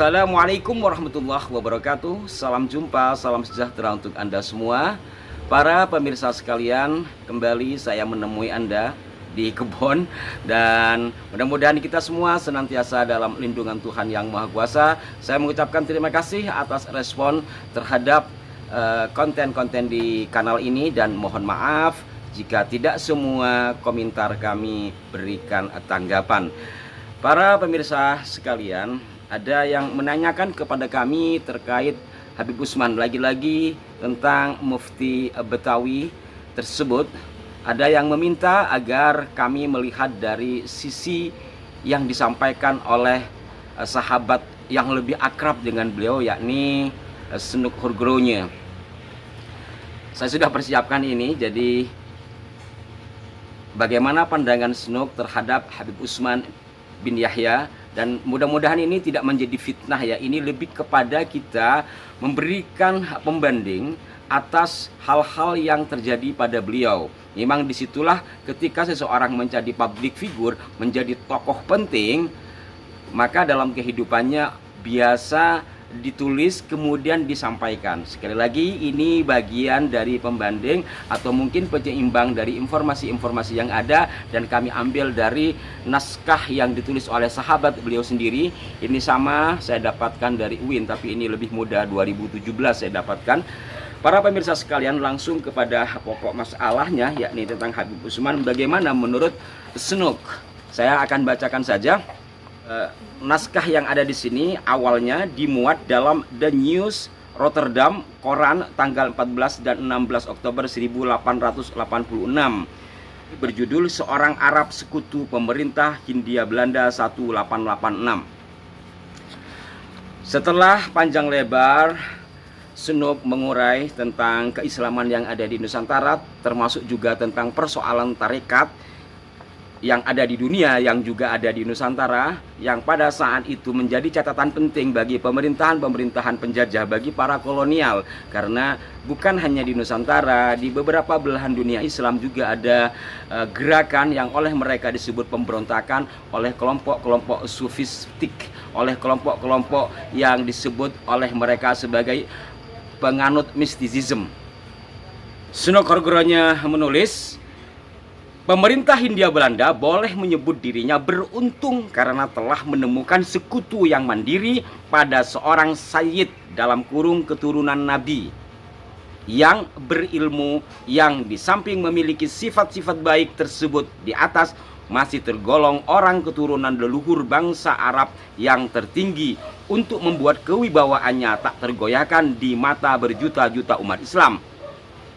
Assalamualaikum warahmatullahi wabarakatuh. Salam jumpa, salam sejahtera untuk Anda semua. Para pemirsa sekalian, kembali saya menemui Anda di kebun. Dan mudah-mudahan kita semua senantiasa dalam lindungan Tuhan Yang Maha Kuasa. Saya mengucapkan terima kasih atas respon terhadap konten-konten di kanal ini. Dan mohon maaf jika tidak semua komentar kami berikan tanggapan. Para pemirsa sekalian, ada yang menanyakan kepada kami terkait Habib Usman, lagi-lagi tentang Mufti Betawi tersebut. Ada yang meminta agar kami melihat dari sisi yang disampaikan oleh sahabat yang lebih akrab dengan beliau, yakni Senuk Hurgronya. Saya sudah persiapkan ini, jadi bagaimana pandangan Senuk terhadap Habib Usman bin Yahya. Dan mudah-mudahan ini tidak menjadi fitnah ya. Ini lebih kepada kita memberikan pembanding atas hal-hal yang terjadi pada beliau. Memang disitulah ketika seseorang menjadi public figure, menjadi tokoh penting, maka dalam kehidupannya biasa ditulis kemudian disampaikan. Sekali lagi, ini bagian dari pembanding atau mungkin penyeimbang dari informasi-informasi yang ada, dan kami ambil dari naskah yang ditulis oleh sahabat beliau sendiri. Ini sama saya dapatkan dari UIN, tapi ini lebih muda, 2017 saya dapatkan. Para pemirsa sekalian, langsung kepada pokok masalahnya, yakni tentang Habib Usman. Bagaimana menurut Senuk? Saya akan bacakan saja. Naskah yang ada di sini awalnya dimuat dalam The News Rotterdam, koran tanggal 14 dan 16 Oktober 1886. Berjudul Seorang Arab Sekutu Pemerintah Hindia Belanda 1886. Setelah panjang lebar Senuk mengurai tentang keislaman yang ada di Nusantara, termasuk juga tentang persoalan tarekat yang ada di dunia, yang juga ada di Nusantara, yang pada saat itu menjadi catatan penting bagi pemerintahan-pemerintahan penjajah, bagi para kolonial. Karena bukan hanya di Nusantara, di beberapa belahan dunia Islam juga ada gerakan yang oleh mereka disebut pemberontakan, oleh kelompok-kelompok sufistik, oleh kelompok-kelompok yang disebut oleh mereka sebagai penganut mistisisme. Senuk Hurgronya menulis, pemerintah Hindia Belanda boleh menyebut dirinya beruntung karena telah menemukan sekutu yang mandiri pada seorang sayyid dalam kurung keturunan Nabi yang berilmu, yang di samping memiliki sifat-sifat baik tersebut di atas masih tergolong orang keturunan leluhur bangsa Arab yang tertinggi untuk membuat kewibawaannya tak tergoyahkan di mata berjuta-juta umat Islam.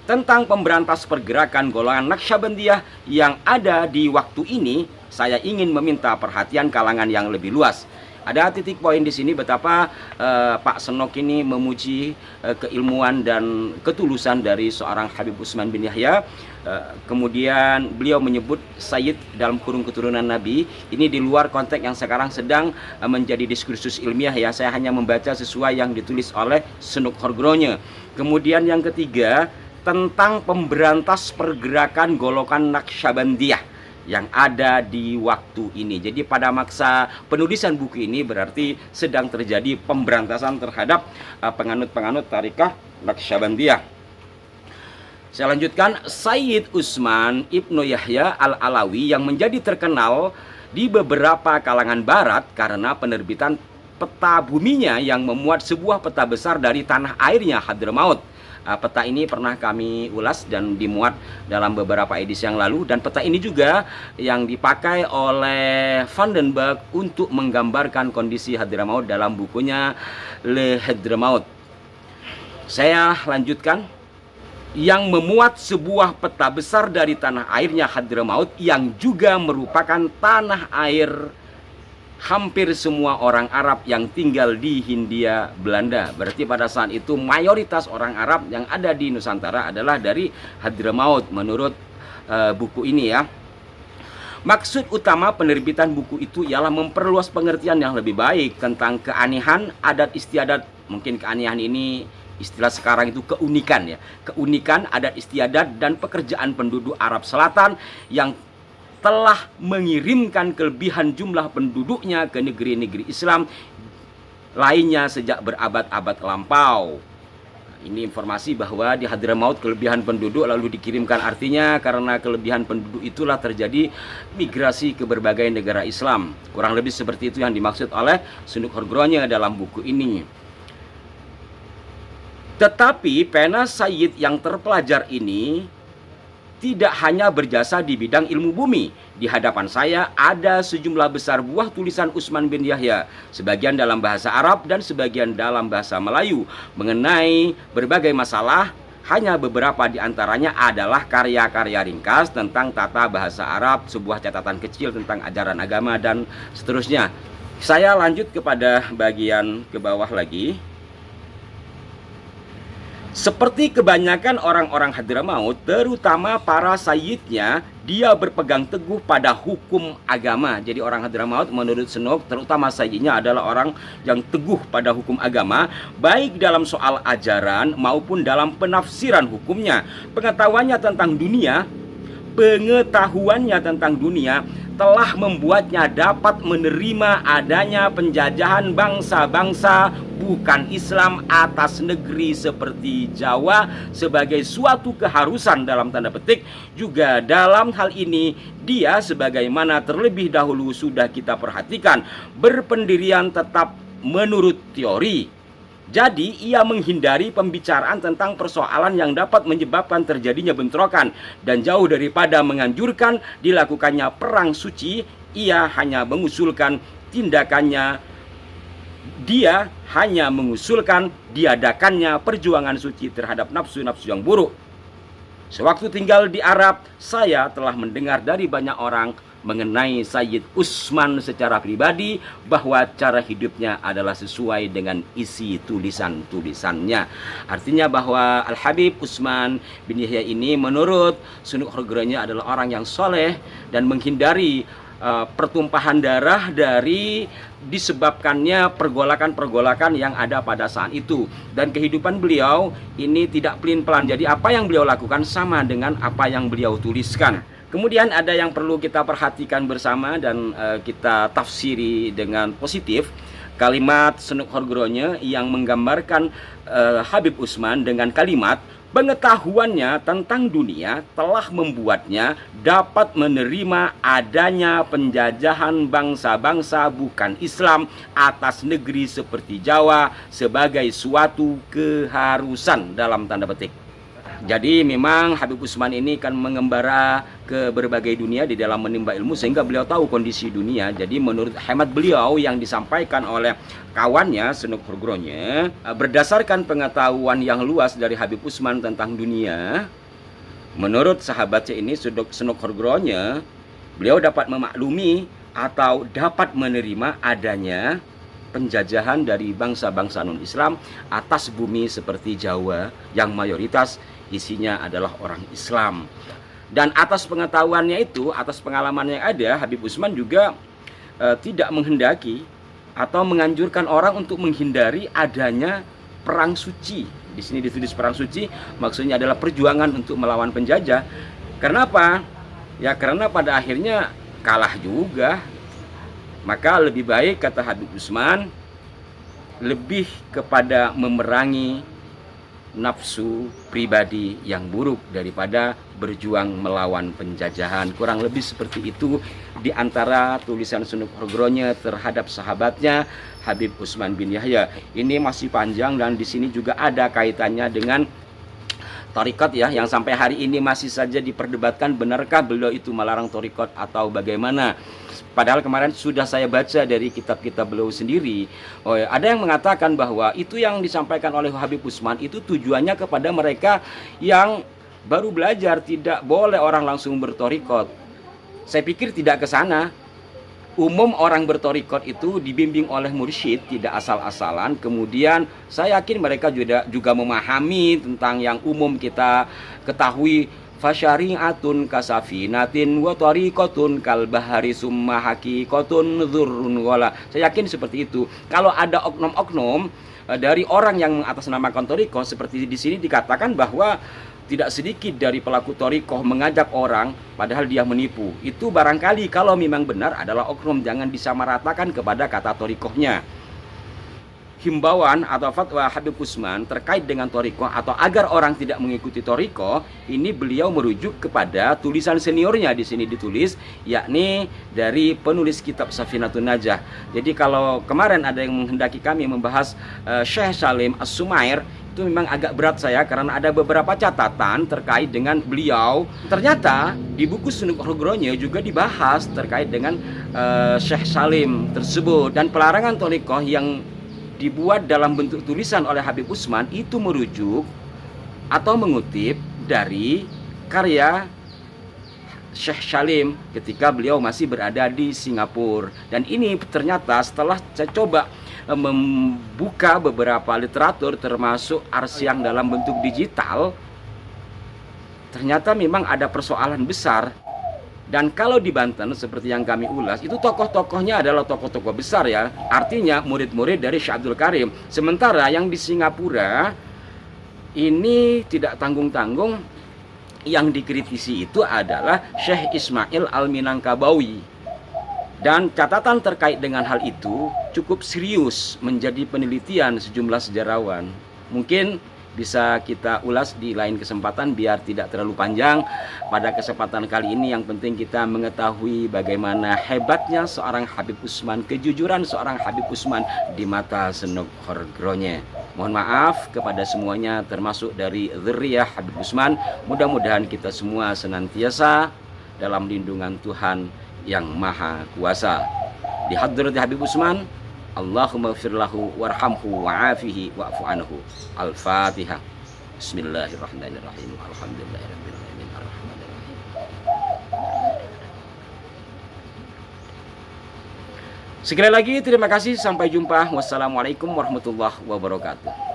Tentang pemberantas pergerakan golongan Naqsyabandiyah yang ada di waktu ini, saya ingin meminta perhatian kalangan yang lebih luas. Ada titik poin di sini betapa Pak Senuk ini memuji keilmuan dan ketulusan dari seorang Habib Usman bin Yahya. Kemudian beliau menyebut Sayyid dalam kurung keturunan Nabi. Ini di luar konteks yang sekarang sedang menjadi diskursus ilmiah ya. Saya hanya membaca sesuai yang ditulis oleh Senuk Hurgronya. Kemudian yang ketiga, tentang pemberantas pergerakan golongan Naqsyabandiyah yang ada di waktu ini. Jadi pada masa penulisan buku ini berarti sedang terjadi pemberantasan terhadap penganut-penganut tarikah Naqsyabandiyah. Saya lanjutkan, Sayyid Usman Ibnu Yahya Al-Alawi yang menjadi terkenal di beberapa kalangan barat karena penerbitan peta buminya yang memuat sebuah peta besar dari tanah airnya Hadramaut. Peta ini pernah kami ulas dan dimuat dalam beberapa edisi yang lalu, dan peta ini juga yang dipakai oleh Vandenberg untuk menggambarkan kondisi Hadramaut dalam bukunya Le Hadramaut. Saya lanjutkan, yang memuat sebuah peta besar dari tanah airnya Hadramaut yang juga merupakan tanah air hampir semua orang Arab yang tinggal di Hindia Belanda. Berarti pada saat itu mayoritas orang Arab yang ada di Nusantara adalah dari Hadramaut menurut buku ini ya. Maksud utama penerbitan buku itu ialah memperluas pengertian yang lebih baik tentang keanehan adat istiadat. Mungkin keanehan ini istilah sekarang itu keunikan ya. Keunikan adat istiadat dan pekerjaan penduduk Arab Selatan yang telah mengirimkan kelebihan jumlah penduduknya ke negeri-negeri Islam lainnya sejak berabad-abad lampau. Ini informasi bahwa di Hadramaut kelebihan penduduk lalu dikirimkan, artinya karena kelebihan penduduk itulah terjadi migrasi ke berbagai negara Islam. Kurang lebih seperti itu yang dimaksud oleh Sunuk Horgronya dalam buku ini. Tetapi pena Sayyid yang terpelajar ini tidak hanya berjasa di bidang ilmu bumi. Di hadapan saya ada sejumlah besar buah tulisan Utsman bin Yahya, sebagian dalam bahasa Arab dan sebagian dalam bahasa Melayu, mengenai berbagai masalah. Hanya beberapa di antaranya adalah karya-karya ringkas tentang tata bahasa Arab, sebuah catatan kecil tentang ajaran agama, dan seterusnya. Saya lanjut kepada bagian ke bawah lagi. Seperti kebanyakan orang-orang Hadramaut, terutama para sayyidnya, dia berpegang teguh pada hukum agama. Jadi orang Hadramaut menurut Sunuk, terutama sayyidnya adalah orang yang teguh pada hukum agama, baik dalam soal ajaran maupun dalam penafsiran hukumnya. Pengetahuannya tentang dunia telah membuatnya dapat menerima adanya penjajahan bangsa-bangsa bukan Islam atas negeri seperti Jawa sebagai suatu keharusan dalam tanda petik. Juga dalam hal ini dia, sebagaimana terlebih dahulu sudah kita perhatikan, berpendirian tetap menurut teori. Jadi ia menghindari pembicaraan tentang persoalan yang dapat menyebabkan terjadinya bentrokan, dan jauh daripada menganjurkan dilakukannya perang suci, ia hanya mengusulkan diadakannya perjuangan suci terhadap nafsu-nafsu yang buruk. Sewaktu tinggal di Arab, saya telah mendengar dari banyak orang mengenai Sayyid Utsman secara pribadi, bahwa cara hidupnya adalah sesuai dengan isi tulisan-tulisannya. Artinya bahwa Al-Habib Utsman bin Yahya ini menurut Sunuk Horgronya adalah orang yang soleh dan menghindari pertumpahan darah dari disebabkannya pergolakan-pergolakan yang ada pada saat itu. Dan kehidupan beliau ini tidak pelin-pelan. Jadi apa yang beliau lakukan sama dengan apa yang beliau tuliskan. Kemudian ada yang perlu kita perhatikan bersama dan kita tafsiri dengan positif. Kalimat Sunuk Horgronya yang menggambarkan Habib Utsman dengan kalimat, pengetahuannya tentang dunia telah membuatnya dapat menerima adanya penjajahan bangsa-bangsa bukan Islam atas negeri seperti Jawa sebagai suatu keharusan dalam tanda petik. Jadi memang Habib Utsman ini kan mengembara ke berbagai dunia di dalam menimba ilmu, sehingga beliau tahu kondisi dunia. Jadi menurut hemat beliau yang disampaikan oleh kawannya Sunuk Horgronya, berdasarkan pengetahuan yang luas dari Habib Utsman tentang dunia, menurut sahabatnya ini Sunuk Horgronya, beliau dapat memaklumi atau dapat menerima adanya penjajahan dari bangsa-bangsa non-Islam atas bumi seperti Jawa yang mayoritas isinya adalah orang Islam. Dan atas pengetahuannya itu, atas pengalamannya yang ada, Habib Utsman juga tidak menghendaki atau menganjurkan orang untuk menghindari adanya perang suci. Di sini ditulis perang suci, maksudnya adalah perjuangan untuk melawan penjajah. Kenapa? Ya karena pada akhirnya kalah juga. Maka lebih baik, kata Habib Utsman, lebih kepada memerangi nafsu pribadi yang buruk daripada berjuang melawan penjajahan. Kurang lebih seperti itu di antara tulisan Sunuk Horgronya terhadap sahabatnya Habib Utsman bin Yahya. Ini masih panjang dan di sini juga ada kaitannya dengan thariqat ya, yang sampai hari ini masih saja diperdebatkan, benarkah beliau itu melarang thariqat atau bagaimana. Padahal kemarin sudah saya baca dari kitab-kitab beliau sendiri. Ada yang mengatakan bahwa itu yang disampaikan oleh Habib Utsman itu tujuannya kepada mereka yang baru belajar, tidak boleh orang langsung berthariqat. Saya pikir tidak ke sana. Umum orang berthariqat itu dibimbing oleh mursyid, tidak asal-asalan. Kemudian saya yakin mereka juga memahami tentang yang umum kita ketahui, fasyari'atun kasafinatin wa tariqatun kal bahari summa haqiqatun dzurrun wala. Saya yakin seperti itu. Kalau ada oknum-oknum dari orang yang mengatasnamakan thariqah, seperti di sini dikatakan bahwa tidak sedikit dari pelaku thariqah mengajak orang padahal dia menipu. Itu barangkali kalau memang benar adalah oknum, jangan disamaratakan kepada kata thariqahnya. himbauan atau fatwa Habib Utsman terkait dengan thariqah atau agar orang tidak mengikuti thariqah, ini beliau merujuk kepada tulisan seniornya. Di sini ditulis, yakni dari penulis kitab Safinatun Najah. Jadi kalau kemarin ada yang menghendaki kami membahas Syekh Salim As-Sumair, itu memang agak berat saya karena ada beberapa catatan terkait dengan beliau. Ternyata di buku Sunuk Rogronya juga dibahas terkait dengan Syekh Salim tersebut, dan pelarangan thariqah yang dibuat dalam bentuk tulisan oleh Habib Utsman itu merujuk atau mengutip dari karya Syekh Salim ketika beliau masih berada di Singapura. Dan ini ternyata setelah saya coba membuka beberapa literatur termasuk arsiang dalam bentuk digital, ternyata memang ada persoalan besar. Dan kalau di Banten seperti yang kami ulas, itu tokoh-tokohnya adalah tokoh-tokoh besar ya. Artinya murid-murid dari Syekh Abdul Karim. Sementara yang di Singapura ini tidak tanggung-tanggung, yang dikritisi itu adalah Syekh Ismail Al-Minangkabawi. Dan catatan terkait dengan hal itu cukup serius menjadi penelitian sejumlah sejarawan. Mungkin bisa kita ulas di lain kesempatan biar tidak terlalu panjang. Pada kesempatan kali ini yang penting kita mengetahui bagaimana hebatnya seorang Habib Utsman, kejujuran seorang Habib Utsman di mata Sunuk Rogronya. Mohon maaf kepada semuanya termasuk dari dzurriyyah Habib Utsman. Mudah-mudahan kita semua senantiasa dalam lindungan Tuhan yang Maha Kuasa. Di hadrati Habib Utsman, Allahumma firlahu warhamhu wa'afihi wa'fu anhu. Al-Fatihah. Bismillahirrahmanirrahim. Alhamdulillahirabbil alamin. Arrahmanirrahim. Sekali lagi terima kasih, sampai jumpa. Wassalamualaikum warahmatullahi wabarakatuh.